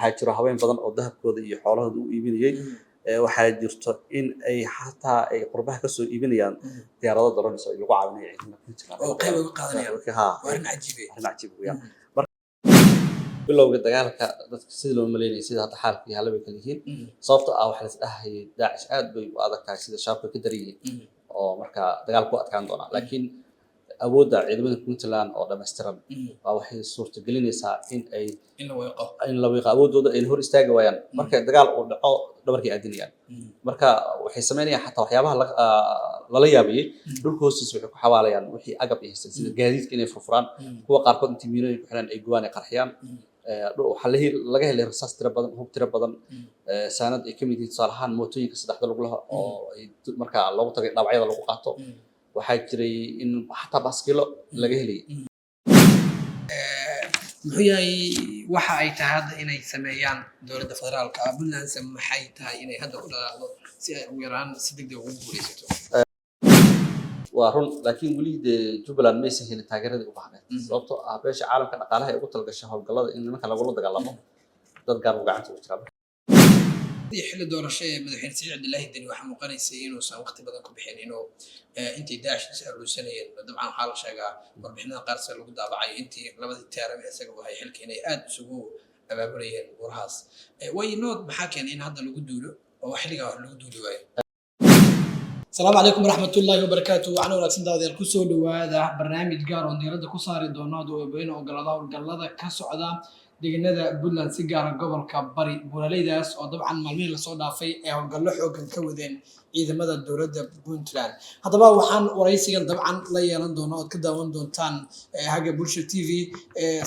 waxaa jiro haween badan oo dahabkooda iyo xoolahooda u iibinayay waxaa jirto in ay xataa ay qurbaha kasoo iibinayaan diyaarado dolanayso lagu caawinayo ciidamada Puntland oo qayb uga qaadanayaan waa arrin cajiib weeyaan bilowga dagaalka dadka sida loo maleynayay sida hadda xaalkii halaba kala yihiin sababtoo ah waxa la isdhahayay Daacish aad bay u adag tahay sida shaabka ka darayay oo marka dagaal ku adkaan doona laakiin awoodda ciidamada Puntland oo dhameystiran waa waxay suurtagelinaysaa in la wiiqo awoodooda ay hor istaagi waayaan marka dagaal uu dhaco dhabarkii aadinayaan marka waxay sameynayaan xataa waxyaabaha lala yaabiyay dhulka hoostiisa waxay ku xawaalayaan wixii agab ay haystaan sida gaadiidka inay furfuraan kuwa qaarkood intii miinooyin ku xiran ay gubaan ay qarxiyaan waxaa laga helay rasaas tiro badan hub tiro badan saanad ay ka mid yihiin tusaale ahaan mootooyinka saddexda lagu laho oo markaa loogu tagay dhaawacyada lagu qaato waxaa jiray in xataa baaskiilo laga helayay muxuu yahay waxa ay tahay hadda inay sameeyaan dowladda federaalka Puntland maxay tahay inay hadda u dhaqaaqdo si ay ugu yaraan si degdeg ugu guuleysato waa run laakiin weli Jubbaland ma aysan helin taageeradii u baahneed sababtoo ah beesha caalamka dhaqaalaha ay ugu talgashay howlgallada in nimanka lagula dagaalamo dad gaar u gacanta ugu jira xilli doorasho ee madaxweyne Siciid Cabdullaahi Deni waxaa muuqanaysa inuusan waqti badan ku bixin inuu intii Daacish aruursanayeen dabcan waxaa la sheegaa warbixinada qaar sida lagu daabacay intii labadii taaram isaga wahay xilka inay aad isugu abaabulayeen burahaas waynood maxaa keenay in hadda lagu duulo oo xilliga wax lagu duuli waayo السلام عليكم ورحمة الله وبركاته وعنا ونكسن داودي الكسو لواذا برنامج قارون ديرادة كساري دونادو وبينه وقلده والقلده كسعدا deegaanada Puntland si gaar ah gobolka bari buuraleydaas oo dabcan maalmihiin la soo dhaafay ee howlgallo xooggan ka wadeen ciidamada dowladda Puntland haddaba waxaan waraysigan dabcan la yeelan doono oo ka daawan doontaan haga bulsho TV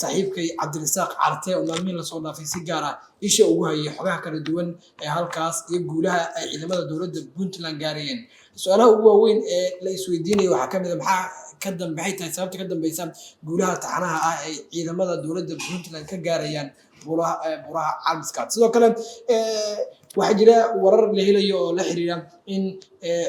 saaxiibkay Cabdirasaaq Carte oo maalmihiin la soo dhaafay si gaar ah isha ugu hayay xogaha kala duwan ee halkaas iyo guulaha ay ciidamada dowladda Puntland gaarayeen su'aalaha ugu waaweyn ee la isweydiinayo waxaa kamid ah maxaa ka dambeeyay tahay sababta ka dambaysan guulaha taxanaha ah ay ciidamada dowladda Puntland ka gaarayaan buraha Calmiskaad sidoo kale waxa jira warar la helayo oo la xiriira in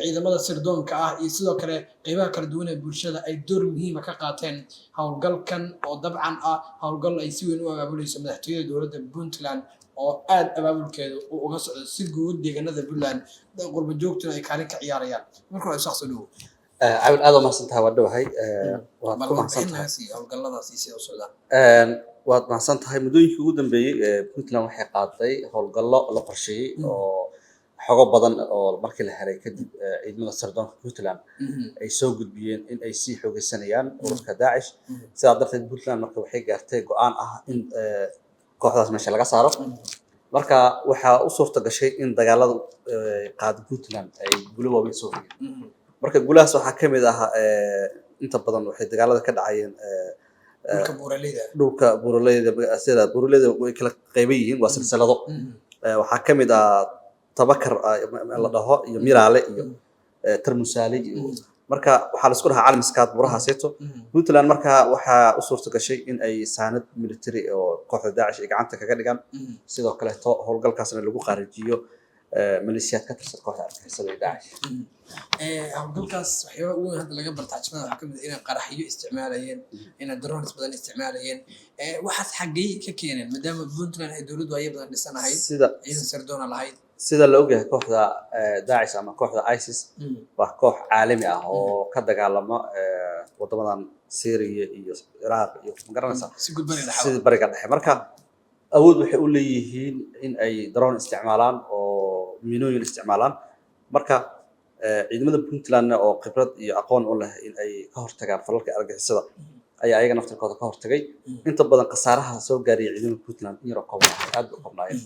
ciidamada sirdoonka ah iyo sidoo kale qaybaha kala duwan ee bulshada ay door muhiim ah ka qaateen howlgalkan oo dabcan ah howlgal ay si weyn u abaabulayso madaxtooyada dowladda Puntland oo aad abaabulkeedu uga socdo si guud deegaanada Puntland qurba joogtuna ay kaalin ka ciyaarayaan marka ay shakhsi dhow عاول هذا ما صنتها ودوهاي وما صنتها howlgalladaas si u socdaan waad mahadsan tahay muddooyinkii ugu dambeeyay Puntland waxay qaaday howlgallo la qorsheeyay oo xogo badan oo markii la helay kadib ciidamada sirdoonka Puntland ay soo gudbiyeen in ay sii xoogaysanayaan ururka Daacish sidaa darteed Puntland marka waxay gaartay go'aan ah in kooxdaas meesha laga saaro marka waxa u suurta gashay in dagaalada qaada Puntland ay guulo waaweyn soo hoyeen marka guulahaas waxaa ka mid ah inta badan waxay dagaalada ka dhacayeen dhulka buuraleyda sida buuraleyda way kala qayban yihiin waa silsilado waxaa ka mid ah tabakar la dhaho iyo miraale iyo tarmusaale iyo marka waxaa la isku dhahaa Calmiskaad burahaaseeto Puntland marka waxaa u suurta gashay in ay saanad military oo kooxda Daacish ay gacanta kaga dhigaan sidoo kale howlgalkaasna lagu qaarijiyo maleeshiyaad ka tirsan kooxda argagixisada Daacish howlgalkaas waxyaabo ugu weyn hadda laga bartaajmada waxaa kamid ah inay qaraxyo isticmaalayeen inay drones badan isticmaalayeen waxaas xaggay ka keeneen maadaama Puntland ay dowladdu ay badan dhisanahay sida ciidan sirdoon lahayd sida la ogyahay kooxda Daacish ama kooxda ISIS waa koox caalami ah oo ka dagaalama wadamadan Syria iyo Iraq iyo magaranaysa si bariga dhexe marka awood waxay u leeyihiin in ay drone isticmaalaan oo miinooyin isticmaalaan marka ciidamada Puntland oo khibrad iyo aqoon u leh in ay ka hortagaan falalka argagixisada ayaa ayaga naftirkooda ka hortagay inta badan qasaaraha soo gaaray ciidamada Puntland in yar oo aad u qabnaayeen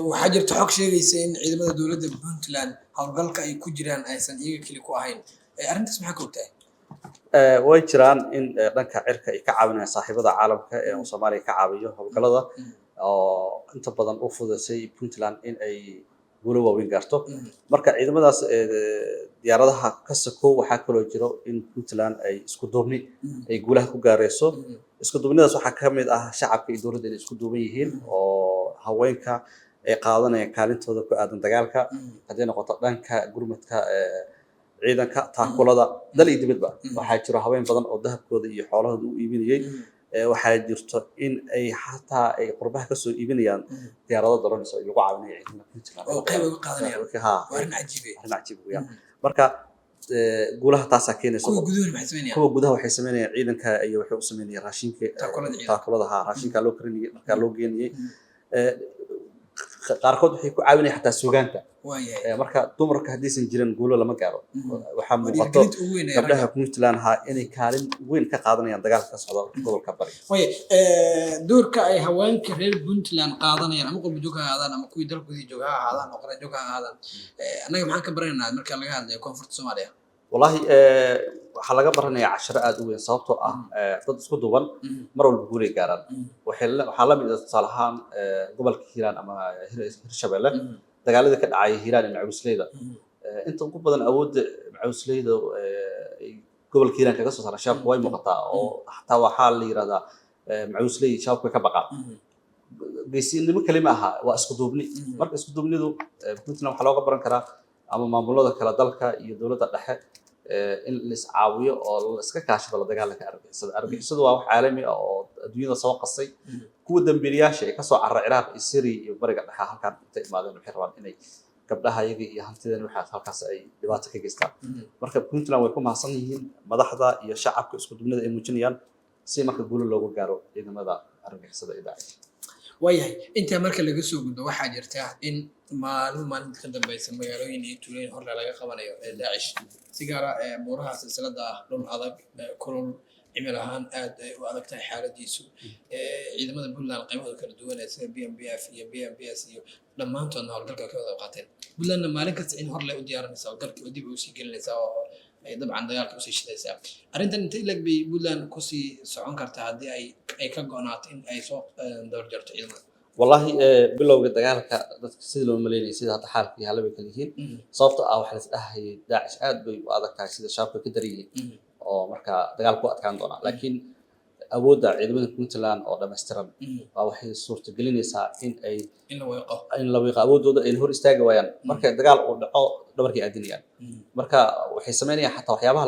waxaa jirta xog sheegaysa in ciidamada dowladda Puntland howlgalka ay ku jiraan aysan iyaga kali ku ahayn arrintaas maxaa ka ogtahay way jiraan in dhanka cirka ay ka caawinayaan saaxiibada caalamka ee Soomaaliya ka caawiyo howlgallada oo inta badan u fududeysay Puntland in ay guulo waaweyn gaarto marka ciidamadaas diyaaradaha ka sokow waxaa kaloo jiro in Puntland ay isku duubni ay guulaha ku gaarayso isku duubnidaas waxaa ka mid ah shacabka iyo dowladda inay isku duuban yihiin oo haweenka ay qaadanayaan kaalintooda ku aadan dagaalka haddii noqoto dhanka gurmadka ciidanka taakulada dal iyo dibadba waxaa jiro haween badan oo dahabkooda iyo xoolahooda u iibinayay waxaa jirto in ay xataa ay qurbaha kasoo iibinayaan diyaarado daroonaysa oo lagu caawinayo ciidamada Puntland oo qayb uga qaadanayaan haa waa arrin cajiib arrin cajiib weeyaan marka guulaha taasaa keenaysa kuwa guduhu maxay sameynayaan kuwa gudaha waxay sameynayaan ciidanka iyo waxay u sameynayaan raashinka taakulada haa raashinka loo karinayay markaa loo geenayay qaarkood waxay ku caawinayaan xataa suugaanta marka dumarka haddaysan jirin guulo lama gaaro waxaa muuqato gabdhaha Puntland haa inay kaalin weyn ka qaadanayaan dagaalka ka socda gobolka bari doorka ay haweenka reer Puntland qaadanayaan ama qolba joog ha ahaadaan ama kuwii dalkoodii joog ha ahaadaan oo qaran joog ha ahaadaan annaga maxaan ka baranaynaa marka laga hadlayo koonfurta Soomaaliya wallahi waxaa laga baranayaa casharo aad u weyn sababtoo ah dad isku duuban mar walba guulay gaaraan waxaa la mid ah tusaale ahaan gobolka Hiiraan ama Hirshabelle dagaaladii ka dhacay Hiiraan iyo Macawisleyda inta ugu badan awoodda Macawisleyda gobolka Hiiraan kaga soo saaray shabaab way muuqataa oo xataa waxaa la yiraahdaa Macawisley shabaabka ka baqaa geesinimo kalima aha waa isku duubni marka isku duubnidu Puntland waxaa looga baran karaa ama maamulada kala dalka iyo dawladda dhexe in la iscaawiyo oo la iska kaashado la dagaalanka argagixisada waa wax caalami ah oo adduunyada soo qasay kuwa dambiilayaasha ee ka soo carray Ciraaq iyo Syria iyo bariga dhexe halkaan intay imaadeen waxay rabaan inay gabdhaha iyaga iyo hantideen waxa halkaas ay dhibaato ka geystaan marka Puntland way ku mahadsan yihiin madaxda iyo shacabka isku duubnida ay muujinayaan si marka guul loogu gaaro ciidamada argagixisada ee Daesh wayahay inta marka laga soo gudbo waxaa jirta in maalinta ka dambaysa magaalooyin iyo tuulooyin hor laga qabanayo ee Daesh si gaar ah buuraha silsilada ah dhul adag kulul cimil ahaan aad u adag tahay xaaladiisu ciidamada Puntland qaybahooda kala duwan sida BMPF iyo BMPS iyo dhammaantoodna howlgalka ka wada qaateen Puntland maalin kasta in hor la u diyaarinaysa howlgalka dib u sii gelinaysa oo ay dabcan dagaalka u sii shidaysaa arrintan inta ilag bay Puntland ku sii socon kartaa haddii ay ka go'naato in ay soo door jarto ciidamada wallahi bilowga dagaalka dadka sida loo maleynayay sida hadda xaalkii halaba kala yihiin sababtoo ah waxa la isdhahay Daesh aad bay u adag tahay sida shabaabka ka dariyay oo marka dagaal ku adkaan doona laakiin awoodda ciidamada Puntland oo dhameystiran waa waxay suurtagelinaysaa in la weeqo awoodooda ay hor istaagi waayaan marka dagaal uu dhaco dhabarkii aadinayaan marka waxay sameynayaan xataa waxyaabaha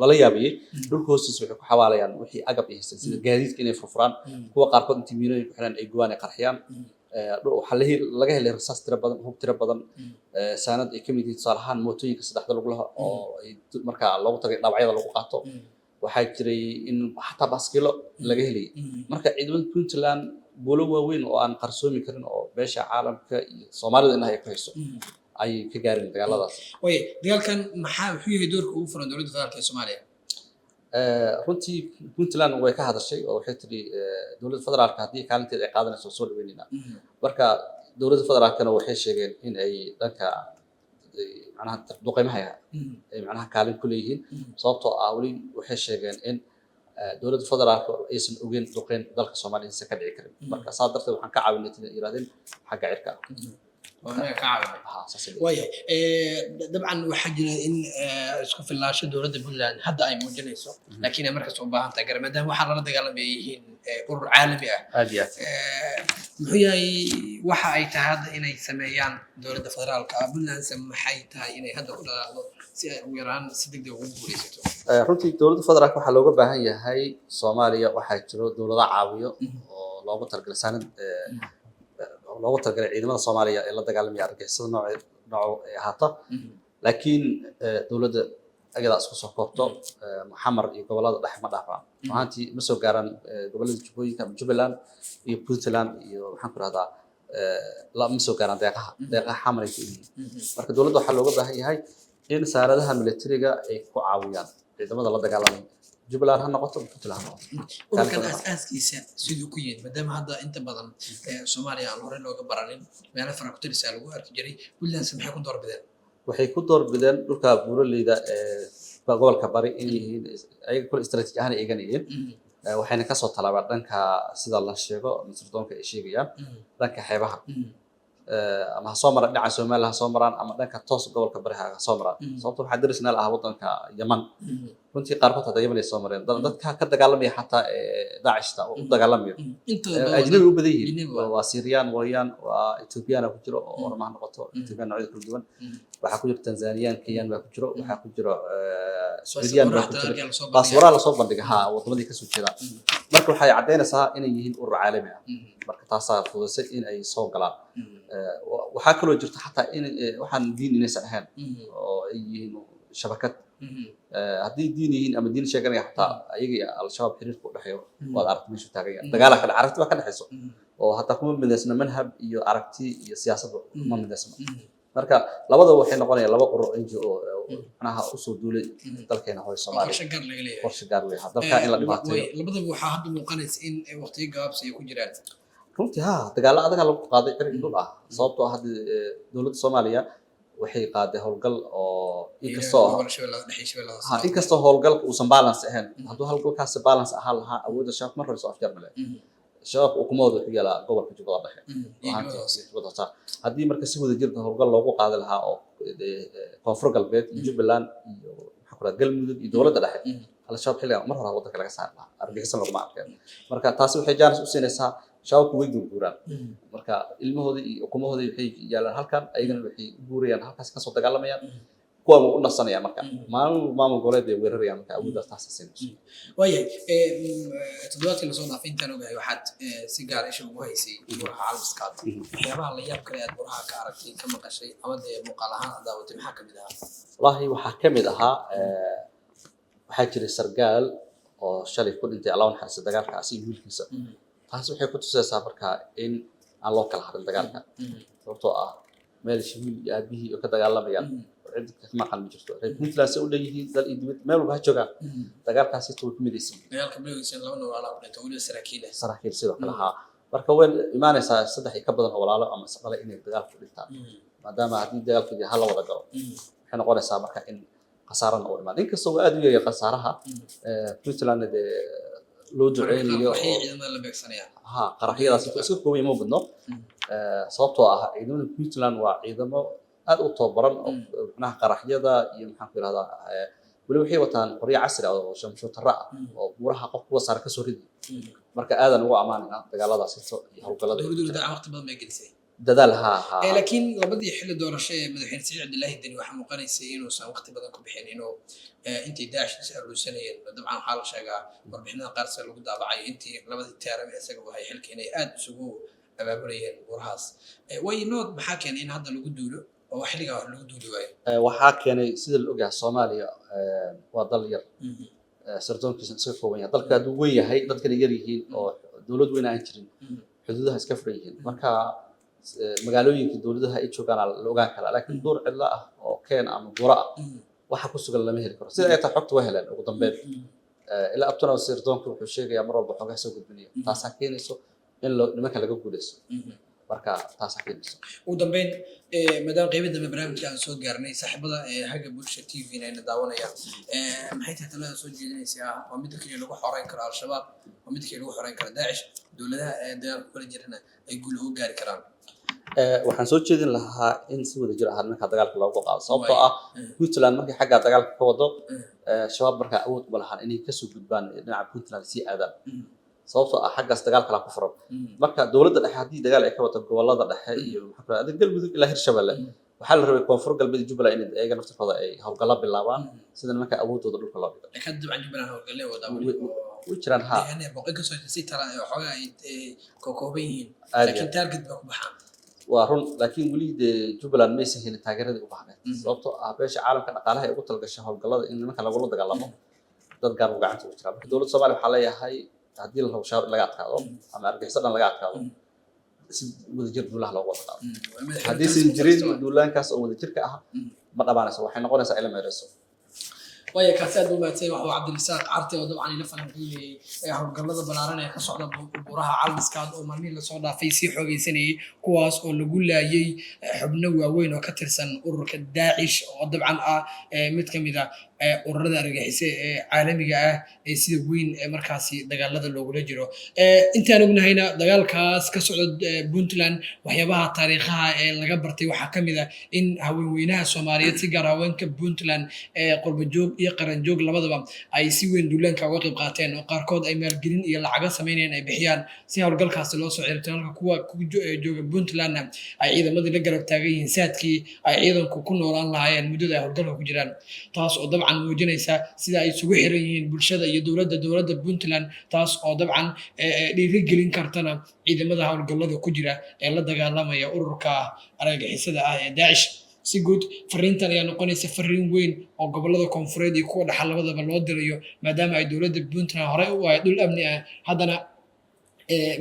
lala yaabiyay dhulka hoostiisa waxay ku xawaalayaan wixii agab ay haystaan sida gaadiidka inay furfuraan kuwa qaarkood intii miinooyin ku xiran ay gubaan ay qarxiyaan waxaa laga helay rasaas tiro badan hub tiro badan saanad ay ka mid yihiin tusaale ahaan mootooyinka saddexda lagu laho oo markaa loogu tagay dhaawacyada lagu qaato waxaa jiray in xataa baaskiilo laga helay marka ciidamada Puntland guulo waaweyn oo aan qarsoomi karin oo beesha caalamka iyo Soomaalida inaha ay ku hayso ay ka gaareen dagaaladaas dagaalkan maxaa wuxuu yahay doorka ugu furan dowladda federaalka ee Soomaaliya runtii Puntland way ka hadashay oo waxay tiri dowladda federaalka haddii kaalinteeda ay qaadanayso soo dhaweynayna marka dowladda federaalkana waxay sheegeen in ay dhanka macnaha duqeymaha ay macnaha kaalin ku leeyihiin sababtoo ah wali waxay sheegeen in dowladda federaalka aysan ogeyn duqeyn dalka Soomaaliya ka dhici karin marka saa darteed waxaan ka caawinay inay yiraahdeen xagga cirka dabcan waxaa jira in isku filnaansho dowladda Puntland hadda ay muujinayso laakiin ay markasta u baahan tahay maadaama waxaa lala dagaalamaya yihiin urur caalami ah muxuu yahay waxa ay tahay hadda inay sameeyaan dowladda federaalka Puntland maxay tahay inay hadda ku dhaqaaqdo si ay ugu yaraan si degdeg ugu guuleysato runtii dowladda federaalka waxaa looga baahan yahay Soomaaliya waxaa jiro dowlado caawiyo oo loogu talagalay sanad loogu talagalay ciidamada Soomaaliya ee la dagaalamaya argagixisada nooc ay ahaato laakiin dowladda ayada isku soo koobto Xamar iyo gobolada dhexe ma dhaafaan maantii ma soo gaaraan gobolada Jubbooyinka ama Jubbaland iyo Puntland iyo waxaan ku rahdaa la ma soo gaaraan deeqaha Xamar ay yihiin marka dowladda waxaa looga baahan yahay in saaradaha militariga ay ku caawiyaan ciidamada la dagaalamaya Jubbaland ha noqoto Puntland ha noqoto ururkan aaskiisa sidoo ku yimid maadaama hadda inta badan Soomaaliya aan hore looga baranin meelo fara ku tirsan lagu arki jiray Puntland maxay ku doorbideen waxay ku doorbideen dhulka buuraleyda gobolka bari in yihiin ayaga kul istaraatiiji ahaan eeganayeen waxayna ka soo talaabaan dhanka sida la sheego masirdoonka ay sheegayaan dhanka xeebaha ama soo maraan dhinaca Soomaaliya soo maraan ama dhanka toos gobolka bari ha soo maraan sababtoo waxaa dirisnaa ah wadanka Yemen runtii qaarkood hadda Yemen ay soo mareen dadka ka dagaalamaya xataa Daesh oo u dagaalamaya ajnabi u badan yihiin waa Syrian wayaan waa Ethiopian ku jiro oo ormaha noqoto Ethiopian noocyada kala duwan waxaa ku jira Tanzanian Kenyan baa ku jiro waxaa ku jiro Suudiyan baa ku jiro baaswara la soo bandhigay waddamadii ka soo jeeda marka waxay caddaynaysaa inay yihiin urur caalami ah marka taasaa fududisay in ay soo galaan waxaa kaloo jirta xataa in waxaan diin inaysan ahayn oo ay yihiin shabakad haddii diin yihiin ama diin sheeganaya xataa ayaga iyo al-shabaab xiriirka u dhexeeyo waad aragti meeshu taaganya dagaalaa ka aragti baa ka dhexayso oo hataa kuma midaysna manhab iyo aragti iyo siyaasadba kuma midaysna marka labadaba waxay noqonayaan laba urur NGO macnaha usoo duulay dalkeena hooyo Soomaaliya qorshe gaar weey dalka in la dhibaateeyo labadaba waxaa hadda muuqanaysa in waqtiyo gaabsi ay ku jiraan runtii dagaal adag lagu qaaday cirin dhul ah sababtoo ah dowladda Soomaaliya waxay qaaday howlgal oo inkastoo howlgalka uusan balance ahayn hadduu howlgalkaasi balance ahaan lahaa awoodda shabaab mar hore soo afjar male shabaab ukumadooda wuxuu yaalaa gobolka Jubbada Dhexe haddii marka si wada jirka howlgal loogu qaadi lahaa oo koonfur galbeed iyo Jubbaland iyo maxaa ku raad galmudug iyo dowladda dhexe al-shabaab xilligan mar hore waddanka laga saar lahaa argagixisan laguma arkeen marka taasi waxay jaanis u siinaysaa shabaabku way guuraan marka ilmahooda iyo ukumahooda waxay yaalaan halkan ayagana waxay u guurayaan halkaas kasoo dagaalamayaan kuwa u nasanaya marka maamul goboleed ay weerarayaan marka awooddaas taas siinayso waayahay toddobaadkii lasoo dhaafay intaan ogahay waxaad si gaar isha ugu haysay buraha calmiskaad waxyaabaha la yaab kale aad buraha ka aragtay ka maqashay ama dee muuqaal ahaan aad daawatay maxaa ka mid ahaa wallaahi waxaa ka mid ahaa waxaa jiray sargaal oo shalay ku dhintay allah naxariista dagaalkaasi iyo wiilkiisa taasi waxay ku tusaysaa marka in aan loo kala harin dagaalka sababtoo ah meel wiil iyo aabihii oo ka dagaalamayaan cid ka maqan ma jirto Puntland say u leeyihiin dal iyo dibad meel walba ha joogaan dagaalkaasi tuu ku midaysan dagaalka bilowgiisa laba nooc ala dhintay waliba saraakiil sidoo kale marka way imaanaysaa saddex ka badan oo walaalo ama saqale inay dagaalka ku dhintaan maadaama haddii dagaalkii hal wada galo waxay noqonaysaa marka in khasaarana uu imaan inkastoo aad u yahay khasaaraha Puntland loo duceynayo ciidamada la beegsanaya qaraxyadaas iska koobay ma badno sababtoo ah ciidamada Puntland waa ciidamo aad u tababaran oo macnaha qaraxyada iyo maxaan ku yiraahdaa wali waxay wataan qoryo casri ah oo shamsho tarra oo buuraha qof kuwa saar ka soo ridi marka aadan ugu amaanayna dagaaladaas iyo howlgallada dowladda waqti badan bay gelisay dadaal laakiin labadii xilli doorasho ee madaxweyne Saciid Cabdullaahi Deni waxaa muuqanaysay inuusan waqti badan ku bixin inuu intii Daacish is aruursanayeen dabcan waxaa la sheegaa warbixinada qaar sida lagu daabacay intii labadii taaram ee isaga wahay xilka inay aad isugu abaabulayeen burahaas way nood maxaa keenay in hadda lagu duulo oo xilliga wax lagu duuli waayo waxaa keenay sida la ogahay Soomaaliya waa dal yar sirdoonkiisa iska kooban yahay dalka aad weyn yahay dadkana yar yihiin oo dowlad weyn aan jirin xuduudaha iska furan yihiin marka magaalooyinka dowladaha ay joogaan la ogaan karaa laakiin door cidla ah oo keen ama gura ah waxa ku sugan lama heli karo sida ay tahay xogta waa heleen ugu dambeyn ilaa abtana sirdoonka wuxuu sheegayaa mar walba xogaha soo gudbinaya taasaa keenayso in nimanka laga guuleysto marka taasaa keenayso ugu dambeyn maadaama qeybada dambe barnaamijka aan soo gaarnay saaxiibada Haga Bulsha TV ayna daawanayaan maxay tahay talada soo jeedinaysaa waa mid kale lagu xoreyn karo al-shabaab waa mid kale lagu xoreyn karo Daacish dowladaha dagaalka kula jirana ay guul ugu gaari karaan waxaan soo jeedin lahaa in si wada jir ah marka dagaalka loogu qaado sababtoo ah Puntland markii xagga dagaalka ka wado shabaab marka awood u lahaan inay ka soo gudbaan dhinaca Puntland si aadam sababtoo ah xaggaas dagaalka la ku furan marka dowladda dhexe haddii dagaal ay ka wado gobolada dhexe iyo maxaa adag galmudug ilaa Hirshabelle waxaa la rabay koonfur galbeed Jubbaland in ayaga naftirkooda ay howlgalla bilaabaan sida marka awoodooda dhulka loo dhigo ka dib Jubbaland howlgalle wada jiraan boqol ka soo si tara xogaa ay kooban yihiin laakiin target ba ku baxaan waa run laakiin weli Jubbaland ma aysan helin taageeradii u baahnayd sababtoo ah beesha caalamka dhaqaalaha ay ugu talgashay howlgallada in nimanka lagula dagaalamo dad gaar u gacanta u jira marka dowladda Soomaaliya waxaa leeyahay haddii la rabo shabaab laga adkaado ama argagixiso dhan laga adkaado si wadajir duulaha loogu wada qaado haddii si jirin duulaankaas oo wadajirka ah ma dhamaanayso waxay noqonaysaa ilmo meerayso ويا كاسات بوماتي وحو عبد الرزاق عرتي وطبعا يلفن قيلي howlgallada balaaran ee ka socda buraha calmiskaad oo maalmihi la soo dhaafay si xoogeysanayay kuwaas oo lagu laayay xubno waaweyn oo ka tirsan ururka Daacish oo dabcan ah mid kamid ah ururada argagixisay ee caalamiga ah ee sida weyn markaasi dagaalada loogula jiro intaan ognahayna dagaalkaas ka socda Puntland waxyaabaha taariikhaha ee laga bartay waxa kamid ah in haweenweynaha Soomaaliyeed si gaar ah haweenka Puntland qurba joog iyo qaran joog labadaba ay si weyn duulaanka uga qayb qaateen oo qaarkood ay maalgelin iyo lacaga sameynayaan ay bixiyaan si howlgalkaas loo soo ciribtay halka kuwa jooga Puntland ay ciidamadii la garab taagan yihiin saadkii ay ciidanku ku noolaan lahaayeen muddada ay howlgalka ku jiraan taas oo dabcan dabcan muujinaysa sida ay isugu xiran yihiin bulshada iyo dowladda Puntland taas oo dabcan dhiirigelin kartana ciidamada howlgallada ku jira ee la dagaalamaya ururka argagixisada ah ee Daesh si guud fariintan ayaa noqonaysa fariin weyn oo gobolada koonfureed iyo kuwa dhaxal labadaba loo dirayo maadaama ay dowladda Puntland hore u ahayd dhul amni ah haddana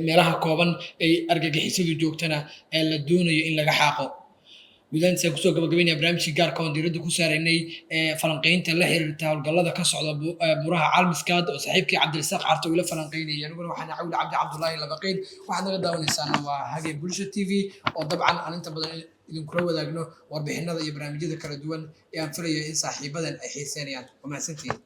meelaha kooban ay argagixisadu joogtana ee la doonayo in laga xaaqo gudaansa kusoo gabagabeynaya barnaamijkii gaarka oo diiradda ku saaraynay falanqaynta la xiriirta howlgallada ka socda buraha caalmiskaad oo saaxiibkii cabdirasaaq carto ula falanqaynayay aniguna waxaan cawli cabdi cabdullaahi labaqayn waxaad naga daawanaysaana waa hage bulsha TV oo dabcan aan inta badan idinkula wadaagno warbixinada iyo barnaamijyada kala duwan ee aan filayo in saaxiibadan ay xiiseynayaan waa mahadsantihiin